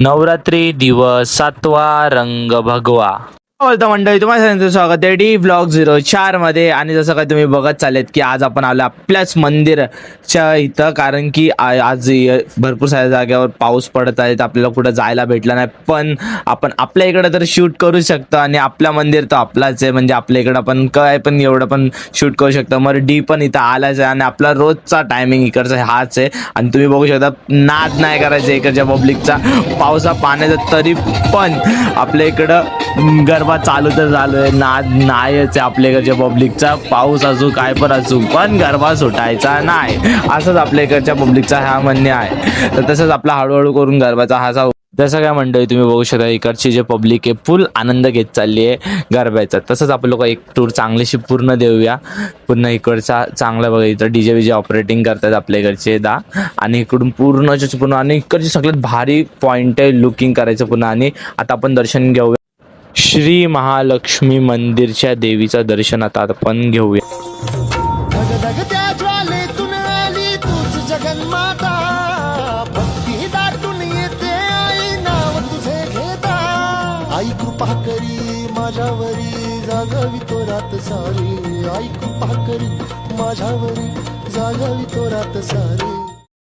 नवरात्री दिवस 7वा रंग भगवा. बोलतो मंडळी, तुम्हाला सांगितलं स्वागत आहे डी ब्लॉग 04 मध्ये. आणि जसं काय तुम्ही बघत चालेत की आज आपण आलो आपल्याच मंदिरच्या इथं, कारण की आज भरपूर साऱ्या जागेवर पाऊस पडत आहे, तर आपल्याला कुठं जायला भेटलं नाही. पण आपण आपल्या इकडं तर शूट करू शकतो आणि आपल्या मंदिर तर आपलाच आहे, म्हणजे आपल्या इकडं आपण काय पण एवढं पण शूट करू शकतो. मग डी पण इथं आलाच आहे आणि आपला रोजचा टायमिंग इकडचा हाच आहे. आणि तुम्ही बघू शकता, नाद नाही करायचं इकडच्या पब्लिकचा पावसा पाण्याचा, तरी पण आपल्या इकडं गरबा चालू तर चालू आहे. नाद नाहीच आहे आपल्याकडच्या पब्लिकचा, पाऊस असू काय पण असू, पण गरबा सुटायचा नाही, असंच आपल्या इकडच्या पब्लिकचा हा म्हणणे आहे. तर तसंच आपला हळूहळू करून गरबाचा हा जसं काय मंडळी तुम्ही बघू शकता, इकडची जे पब्लिक आहे फुल आनंद घेत चालली आहे गरब्याचा. तसंच आपण लोक एक टूर चांगलीशी पूर्ण देऊया. पुन्हा इकडचा चांगला बघा, इथं डीजे विजे ऑपरेटिंग करतात आपल्या इकडचे आणि इकडून पूर्णच्या पूर्ण, आणि इकडची सगळ्यात भारी पॉईंट आहे लुकिंग करायचं पुन्हा. आणि आता आपण दर्शन घेऊया श्री महालक्ष्मी मंदिरच्या देवीचं दर्शन आता आपण घेऊया. धगधगत्या ज्वालेतून आली तूच जगन्माता, भक्ती दाटून येते आई नाव तुझे घेता. आई कृपा करी माझ्यावरी जागावी तो रात सारी, आई कृपा करी माझ्यावरी जागावी तो रात सारी.